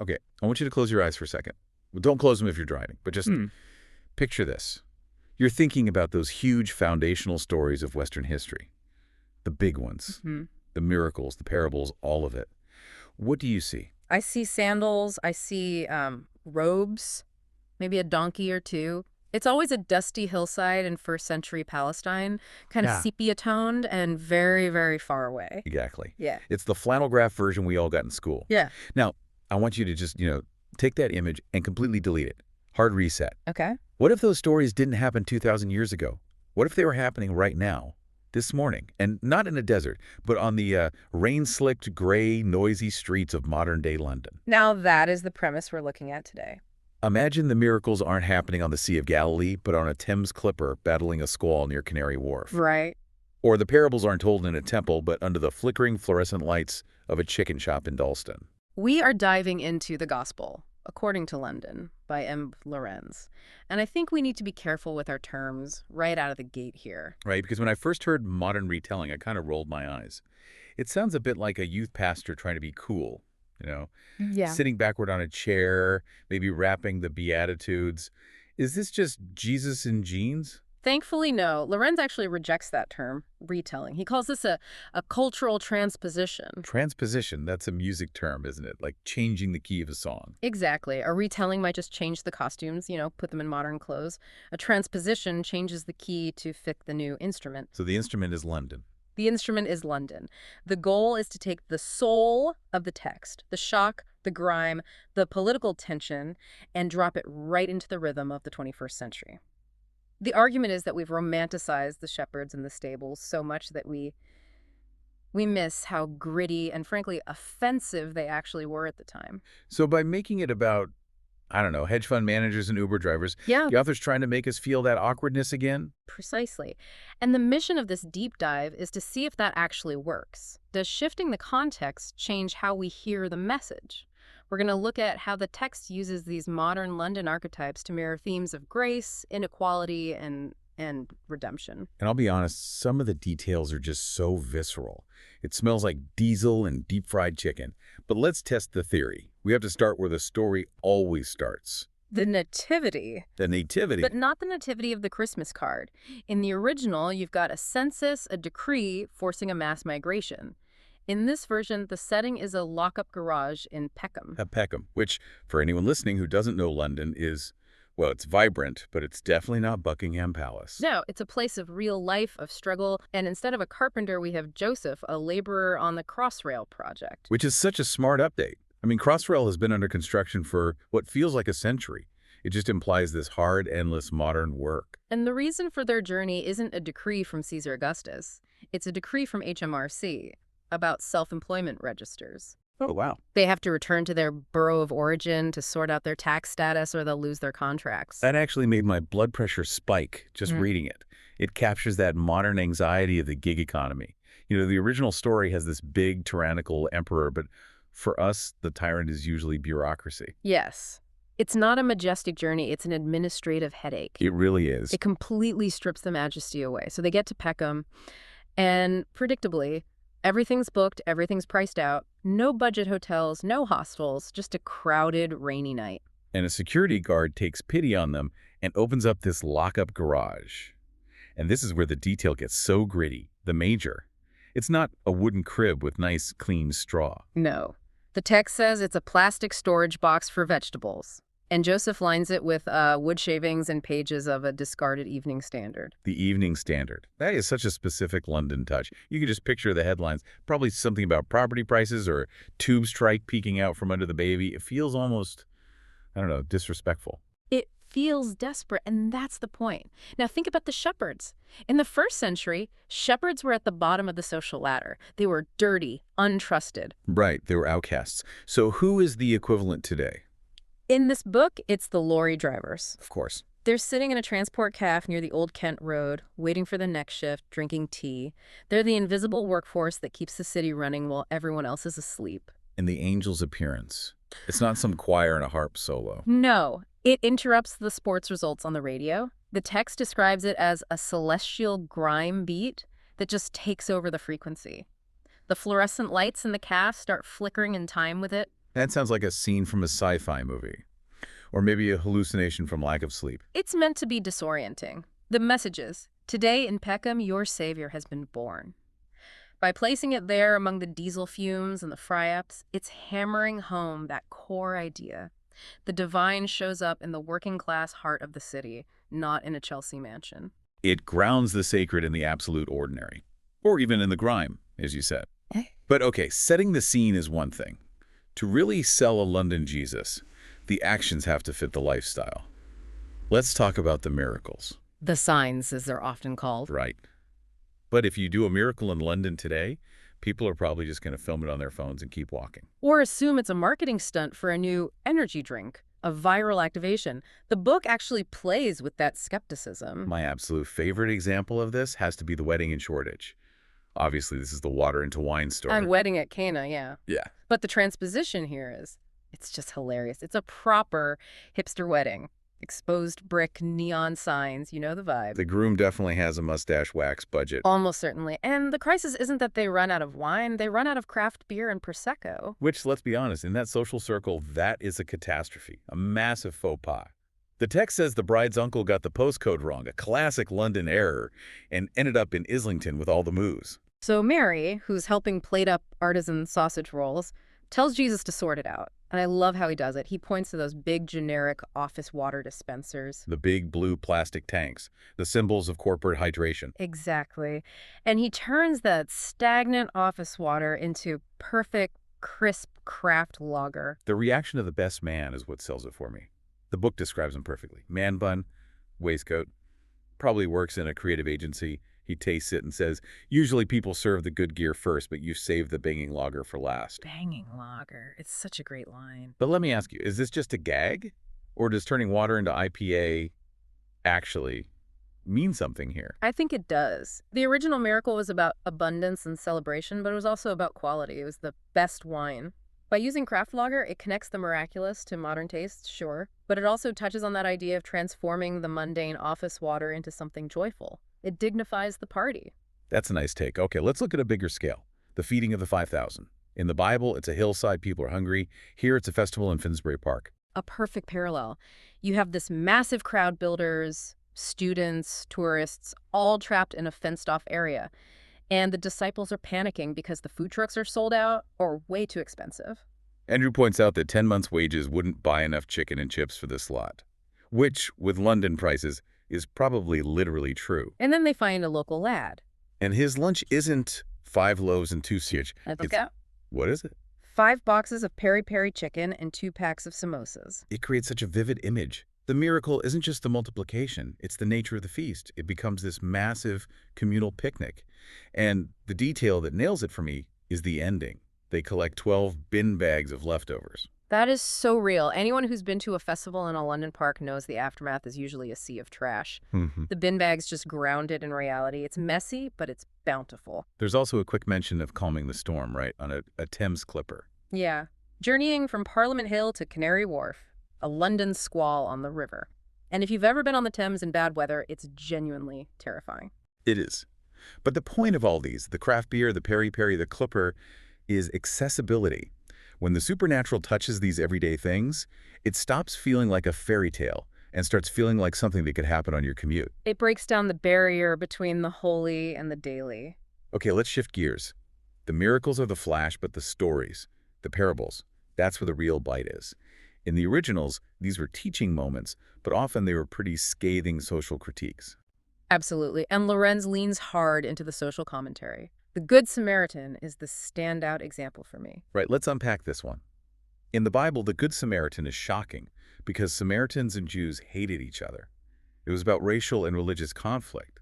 Okay, I want you to close your eyes for a second. Well, don't close them if you're driving, but just picture this. You're thinking about those huge foundational stories of Western history. The big ones. The miracles, the parables, all of it. What do you see? I see sandals. I see robes, maybe a donkey or two. It's always a dusty hillside in first century Palestine, kind of Yeah. sepia-toned and very, very far away. Exactly. Yeah. It's the flannel graph version we all got in school. Yeah. Now, I want you to just, take that image and completely delete it. Hard reset. Okay. What if those stories didn't happen 2,000 years ago? What if they were happening right now, this morning? And not in a desert, but on the rain-slicked, gray, noisy streets of modern-day London. Now that is the premise we're looking at today. Imagine the miracles aren't happening on the Sea of Galilee, but on a Thames Clipper battling a squall near Canary Wharf. Right. Or the parables aren't told in a temple, but under the flickering fluorescent lights of a chicken shop in Dalston. We are diving into the Gospel, according to London, by M. Lorenz. And I think we need to be careful with our terms right out of the gate here. Right, because when I first heard modern retelling, I kind of rolled my eyes. It sounds a bit like a youth pastor trying to be cool, Yeah. sitting backward on a chair, maybe rapping the Beatitudes. Is this just Jesus in jeans? Thankfully, no. Lorenz actually rejects that term, retelling. He calls this a cultural transposition. Transposition, that's a music term, isn't it? Like changing the key of a song. Exactly. A retelling might just change the costumes, put them in modern clothes. A transposition changes the key to fit the new instrument. So the instrument is London. The instrument is London. The goal is to take the soul of the text, the shock, the grime, the political tension, and drop it right into the rhythm of the 21st century. The argument is that we've romanticized the shepherds and the stables so much that we miss how gritty and, frankly, offensive they actually were at the time. So by making it about, I don't know, hedge fund managers and Uber drivers, Yeah, the author's trying to make us feel that awkwardness again? precisely. And the mission of this deep dive is to see if that actually works. Does shifting the context change how we hear the message? We're going to look at how the text uses these modern London archetypes to mirror themes of grace, inequality, and redemption. And I'll be honest, some of the details are just so visceral. It smells like diesel and deep-fried chicken. But let's test the theory. We have to start where the story always starts. The nativity. The nativity. But not the nativity of the Christmas card. In the original, you've got a census, a decree forcing a mass migration. In this version, the setting is a lock-up garage in Peckham. At Peckham, which, for anyone listening who doesn't know London, is, well, it's vibrant, but it's definitely not Buckingham Palace. No, it's a place of real life, of struggle, and instead of a carpenter, we have Joseph, a laborer on the Crossrail project. Which is such a smart update. I mean, Crossrail has been under construction for what feels like a century. It just implies this hard, endless modern work. And the reason for their journey isn't a decree from Caesar Augustus. It's a decree from HMRC about self-employment registers. Oh, wow. They have to return to their borough of origin to sort out their tax status or they'll lose their contracts. That actually made my blood pressure spike just reading it. It captures that modern anxiety of the gig economy. The original story has this big tyrannical emperor, but for us, the tyrant is usually bureaucracy. Yes. It's not a majestic journey. It's an administrative headache. It really is. It completely strips the majesty away. So they get to Peckham, and predictably, everything's booked, everything's priced out. No budget hotels, no hostels, just a crowded, rainy night. And a security guard takes pity on them and opens up this lock-up garage. And this is where the detail gets so gritty, the major. It's not a wooden crib with nice, clean straw. No. The text says it's a plastic storage box for vegetables. And Joseph lines it with wood shavings and pages of a discarded Evening Standard. The Evening Standard. That is such a specific London touch. You can just picture the headlines. Probably something about property prices or tube strike peeking out from under the baby. It feels almost, I don't know, disrespectful. It feels desperate, and that's the point. Now think about the shepherds. In the first century, shepherds were at the bottom of the social ladder. They were dirty, untrusted. Right, they were outcasts. So who is the equivalent today? In this book, it's the lorry drivers. Of course. They're sitting in a transport caf near the Old Kent Road, waiting for the next shift, drinking tea. They're the invisible workforce that keeps the city running while everyone else is asleep. And the angel's appearance. It's not some choir and a harp solo. No, it interrupts the sports results on the radio. The text describes it as a celestial grime beat that just takes over the frequency. The fluorescent lights in the caf start flickering in time with it. That sounds like a scene from a sci-fi movie. Or maybe a hallucination from lack of sleep. It's meant to be disorienting. The messages: today in Peckham, your savior has been born. By placing it there among the diesel fumes and the fry-ups, it's hammering home that core idea. The divine shows up in the working-class heart of the city, not in a Chelsea mansion. It grounds the sacred in the absolute ordinary. Or even in the grime, as you said. But okay, setting the scene is one thing. To really sell a London Jesus, the actions have to fit the lifestyle. Let's talk about the miracles. The signs, as they're often called. Right. But if you do a miracle in London today, people are probably just going to film it on their phones and keep walking. Or assume it's a marketing stunt for a new energy drink, a viral activation. The book actually plays with that skepticism. My absolute favorite example of this has to be the wedding in Shoreditch. Obviously, this is the water into wine story. And wedding at Cana, yeah. Yeah. But the transposition here is, it's just hilarious. It's a proper hipster wedding. Exposed brick, neon signs, you know the vibe. The groom definitely has a mustache wax budget. Almost certainly. And the crisis isn't that they run out of wine, they run out of craft beer and Prosecco. Which, let's be honest, in that social circle, that is a catastrophe, a massive faux pas. The text says the bride's uncle got the postcode wrong, a classic London error, and ended up in Islington with all the moos. So Mary, who's helping plate up artisan sausage rolls, tells Jesus to sort it out. And I love how he does it. He points to those big generic office water dispensers. The big blue plastic tanks, the symbols of corporate hydration. Exactly. And he turns that stagnant office water into perfect, crisp craft lager. The reaction of the best man is what sells it for me. The book describes him perfectly. Man bun, waistcoat, probably works in a creative agency. He tastes it and says, usually people serve the good gear first, but you save the banging lager for last. Banging lager. It's such a great line. But let me ask you, is this just a gag? Or does turning water into IPA actually mean something here? I think it does. The original miracle was about abundance and celebration, but it was also about quality. It was the best wine. By using craft lager, it connects the miraculous to modern tastes, sure, but it also touches on that idea of transforming the mundane office water into something joyful. It dignifies the party. That's a nice take. Okay, let's look at a bigger scale. The feeding of the 5,000. In the Bible, it's a hillside, people are hungry. Here, it's a festival in Finsbury Park. A perfect parallel. You have this massive crowd builders, students, tourists, all trapped in a fenced-off area. And the disciples are panicking because the food trucks are sold out or way too expensive. Andrew points out that 10 months' wages wouldn't buy enough chicken and chips for this lot, which, with London prices, is probably literally true. And then they find a local lad. And his lunch isn't 5 loaves and 2 sandwiches. What is it? 5 boxes of peri-peri chicken and 2 packs of samosas. It creates such a vivid image. The miracle isn't just the multiplication, it's the nature of the feast. It becomes this massive communal picnic. And the detail that nails it for me is the ending. They collect 12 bin bags of leftovers. That is so real. Anyone who's been to a festival in a London park knows the aftermath is usually a sea of trash. The bin bag's just grounded in reality. It's messy, but it's bountiful. There's also a quick mention of calming the storm, right, on a Thames Clipper. Yeah. Journeying from Parliament Hill to Canary Wharf, a London squall on the river. And if you've ever been on the Thames in bad weather, it's genuinely terrifying. It is. But the point of all these, the craft beer, the peri-peri, the Clipper, is accessibility. When the supernatural touches these everyday things, it stops feeling like a fairy tale and starts feeling like something that could happen on your commute. It breaks down the barrier between the holy and the daily. Okay, let's shift gears. The miracles are the flash, but the stories, the parables, that's where the real bite is. In the originals, these were teaching moments, but often they were pretty scathing social critiques. Absolutely. And Lorenz leans hard into the social commentary. The Good Samaritan is the standout example for me. Right, let's unpack this one. In the Bible, the Good Samaritan is shocking because Samaritans and Jews hated each other. It was about racial and religious conflict.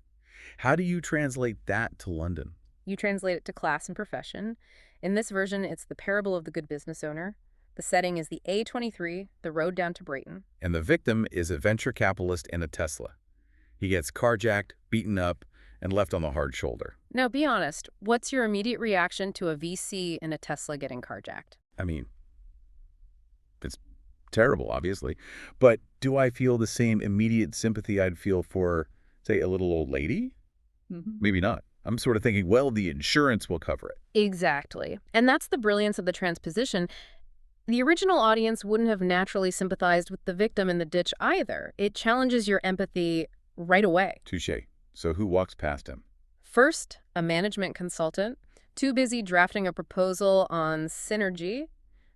How do you translate that to London? You translate it to class and profession. In this version, it's the parable of the good business owner. The setting is the A23, the road down to Brighton. And the victim is a venture capitalist and a Tesla. He gets carjacked, beaten up, and left on the hard shoulder. Now, be honest. What's your immediate reaction to a VC in a Tesla getting carjacked? I mean, it's terrible, obviously. But do I feel the same immediate sympathy I'd feel for, say, a little old lady? Maybe not. I'm sort of thinking, well, the insurance will cover it. Exactly. And that's the brilliance of the transposition. The original audience wouldn't have naturally sympathized with the victim in the ditch either. It challenges your empathy right away. Touché. So who walks past him? First, a management consultant, too busy drafting a proposal on synergy.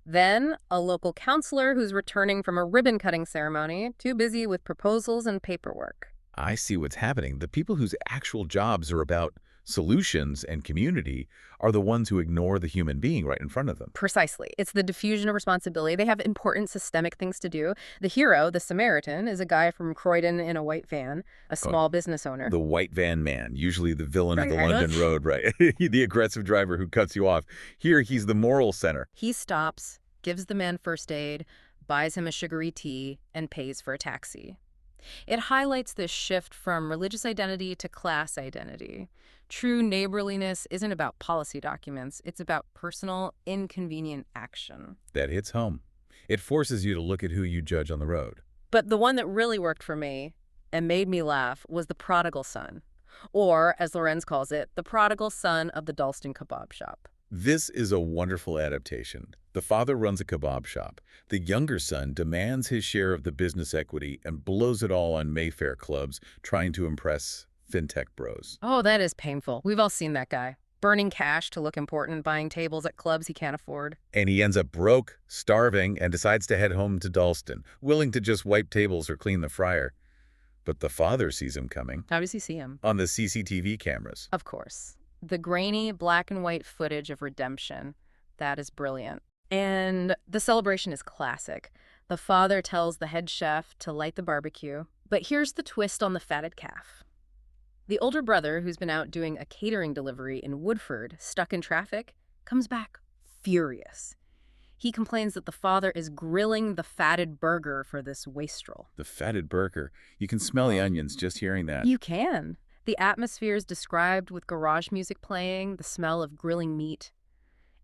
Then, a local counselor who's returning from a ribbon-cutting ceremony, too busy with proposals and paperwork. I see what's happening. The people whose actual jobs are about solutions and community are the ones who ignore the human being right in front of them. Precisely. It's the diffusion of responsibility. They have important systemic things to do. The hero, the Samaritan, is a guy from Croydon in a white van, a small business owner. The white van man, usually the villain of the London road, right? The aggressive driver who cuts you off. Here, he's the moral center. He stops, gives the man first aid, buys him a sugary tea, and pays for a taxi. It highlights this shift from religious identity to class identity. True neighborliness isn't about policy documents. It's about personal, inconvenient action. That hits home. It forces you to look at who you judge on the road. But the one that really worked for me and made me laugh was the prodigal son. Or, as Lorenz calls it, the prodigal son of the Dalston kebab shop. This is a wonderful adaptation. The father runs a kebab shop. The younger son demands his share of the business equity and blows it all on Mayfair clubs, trying to impress fintech bros. Oh, that is painful. We've all seen that guy. Burning cash to look important, buying tables at clubs he can't afford. And he ends up broke, starving, and decides to head home to Dalston, willing to just wipe tables or clean the fryer. But the father sees him coming. How does he see him? On the CCTV cameras. Of course. The grainy black and white footage of redemption. That is brilliant. And the celebration is classic. The father tells the head chef to light the barbecue. But here's the twist on the fatted calf. The older brother, who's been out doing a catering delivery in Woodford, stuck in traffic, comes back furious. He complains that the father is grilling the fatted burger for this wastrel. The fatted burger. You can smell the onions just hearing that. You can. The atmosphere is described with garage music playing, the smell of grilling meat.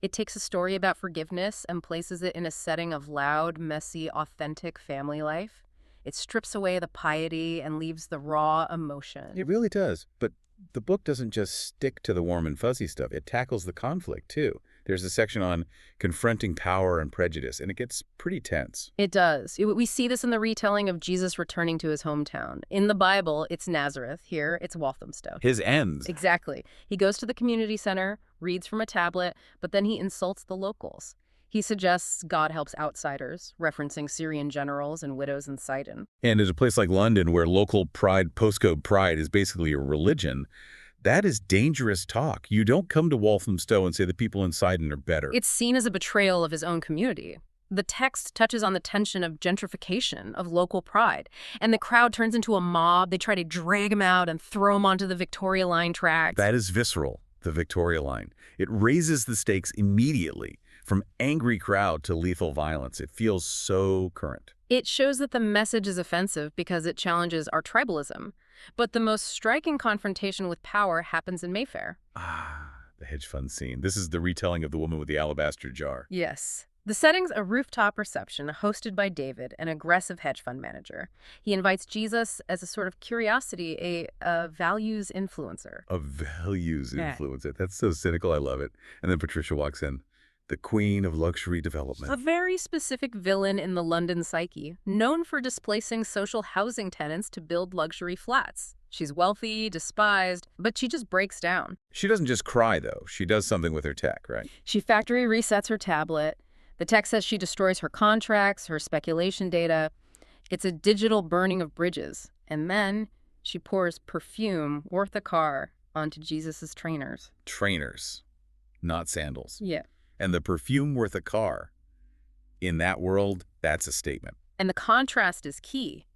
It takes a story about forgiveness and places it in a setting of loud, messy, authentic family life. It strips away the piety and leaves the raw emotion. It really does. But the book doesn't just stick to the warm and fuzzy stuff. It tackles the conflict, too. There's a section on confronting power and prejudice, and it gets pretty tense. It does. We see this in the retelling of Jesus returning to his hometown. In the Bible, it's Nazareth. Here, it's Walthamstow. His ends. Exactly. He goes to the community center, reads from a tablet, but then he insults the locals. He suggests God helps outsiders, referencing Syrian generals and widows in Sidon. And at a place like London, where local pride, postcode pride, is basically a religion, that is dangerous talk. You don't come to Walthamstow and say the people in Sidon are better. It's seen as a betrayal of his own community. The text touches on the tension of gentrification, of local pride. And the crowd turns into a mob. They try to drag him out and throw him onto the Victoria Line tracks. That is visceral, the Victoria Line. It raises the stakes immediately, from angry crowd to lethal violence. It feels so current. It shows that the message is offensive because it challenges our tribalism. But the most striking confrontation with power happens in Mayfair. Ah, the hedge fund scene. This is the retelling of the woman with the alabaster jar. Yes. The setting's a rooftop reception hosted by David, an aggressive hedge fund manager. He invites Jesus as a sort of curiosity, a values influencer. A values influencer. That's so cynical. I love it. And then Patricia walks in. The queen of luxury development. A very specific villain in the London psyche, known for displacing social housing tenants to build luxury flats. She's wealthy, despised, but she just breaks down. She doesn't just cry, though. She does something with her tech, right? She factory resets her tablet. The text says she destroys her contracts, her speculation data. It's a digital burning of bridges. And then she pours perfume worth a car onto Jesus's trainers. Trainers, not sandals. Yeah. And the perfume worth a car. In that world, that's a statement. And the contrast is key.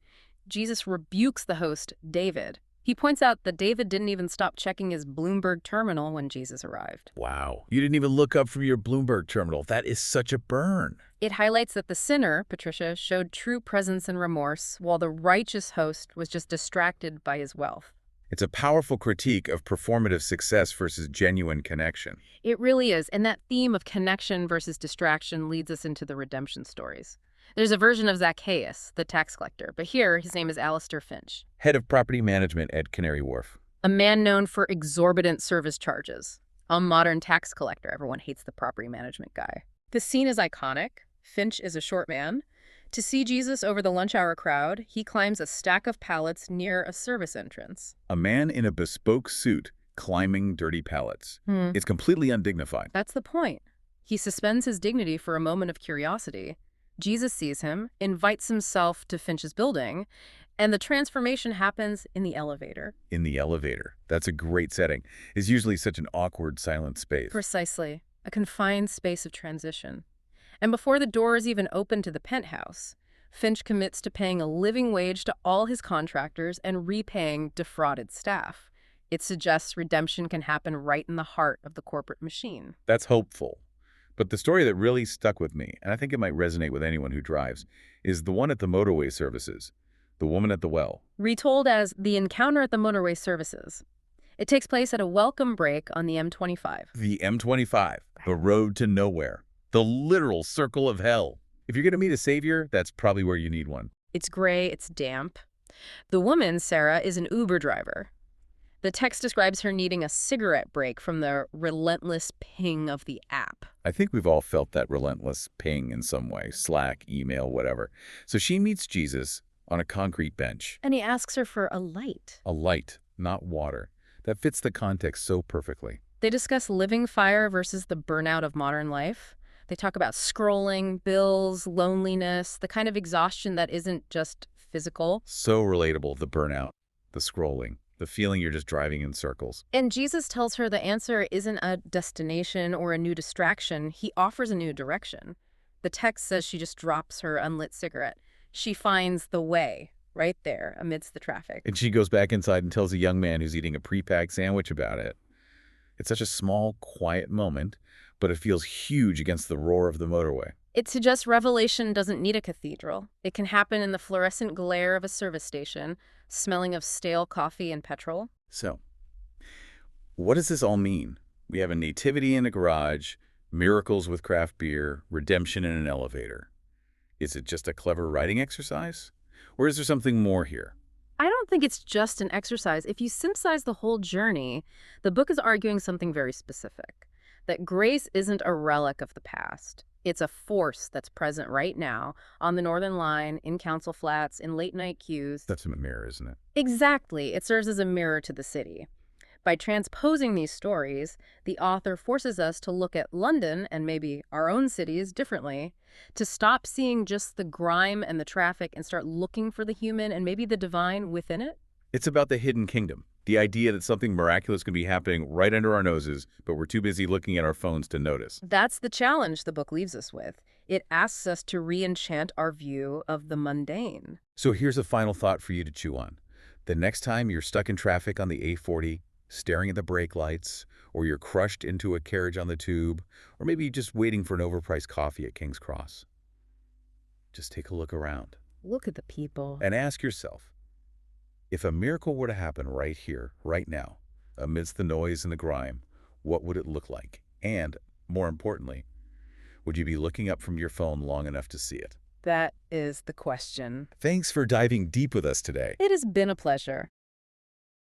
Jesus rebukes the host, David. He points out that David didn't even stop checking his Bloomberg terminal when Jesus arrived. Wow. You didn't even look up from your Bloomberg terminal. That is such a burn. It highlights that the sinner, Patricia, showed true presence and remorse, while the righteous host was just distracted by his wealth. It's a powerful critique of performative success versus genuine connection. It really is, and that theme of connection versus distraction leads us into the redemption stories. There's a version of Zacchaeus, the tax collector, but here his name is Alistair Finch. Head of property management at Canary Wharf. A man known for exorbitant service charges. A modern tax collector. Everyone hates the property management guy. The scene is iconic. Finch is a short man. To see Jesus over the lunch hour crowd, he climbs a stack of pallets near a service entrance. A man in a bespoke suit climbing dirty pallets. It's completely undignified. That's the point. He suspends his dignity for a moment of curiosity. Jesus sees him, invites himself to Finch's building, and the transformation happens in the elevator. In the elevator. That's a great setting. It's usually such an awkward, silent space. Precisely. A confined space of transition. And before the door is even open to the penthouse, Finch commits to paying a living wage to all his contractors and repaying defrauded staff. It suggests redemption can happen right in the heart of the corporate machine. That's hopeful. But the story that really stuck with me, and I think it might resonate with anyone who drives, is the one at the motorway services. The woman at the well. Retold as The Encounter at the Motorway Services. It takes place at a welcome break on the M25. The M25, the road to nowhere. The literal circle of hell. If you're going to meet a savior, that's probably where you need one. It's gray, it's damp. The woman, Sarah, is an Uber driver. The text describes her needing a cigarette break from the relentless ping of the app. I think we've all felt that relentless ping in some way, Slack, email, whatever. So she meets Jesus on a concrete bench. And he asks her for a light. A light, not water. That fits the context so perfectly. They discuss living fire versus the burnout of modern life. They talk about scrolling, bills, loneliness, the kind of exhaustion that isn't just physical. So relatable, the burnout, the scrolling, the feeling you're just driving in circles. And Jesus tells her the answer isn't a destination or a new distraction. He offers a new direction. The text says she just drops her unlit cigarette. She finds the way right there amidst the traffic. And she goes back inside and tells a young man who's eating a pre-packed sandwich about it. It's such a small, quiet moment, but it feels huge against the roar of the motorway. It suggests revelation doesn't need a cathedral. It can happen in the fluorescent glare of a service station, smelling of stale coffee and petrol. So, what does this all mean? We have a nativity in a garage, miracles with craft beer, redemption in an elevator. Is it just a clever writing exercise? Or is there something more here? I don't think it's just an exercise. If you synthesize the whole journey, the book is arguing something very specific. That grace isn't a relic of the past. It's a force that's present right now on the Northern Line, in council flats, in late-night queues. That's a mirror, isn't it? Exactly. It serves as a mirror to the city. By transposing these stories, the author forces us to look at London and maybe our own cities differently, to stop seeing just the grime and the traffic and start looking for the human and maybe the divine within it. It's about the hidden kingdom, the idea that something miraculous can be happening right under our noses, but we're too busy looking at our phones to notice. That's the challenge the book leaves us with. It asks us to re-enchant our view of the mundane. So here's a final thought for you to chew on. The next time you're stuck in traffic on the A40, staring at the brake lights, or you're crushed into a carriage on the tube, or maybe just waiting for an overpriced coffee at King's Cross, just take a look around. Look at the people. And ask yourself, if a miracle were to happen right here, right now, amidst the noise and the grime, what would it look like? And, more importantly, would you be looking up from your phone long enough to see it? That is the question. Thanks for diving deep with us today. It has been a pleasure.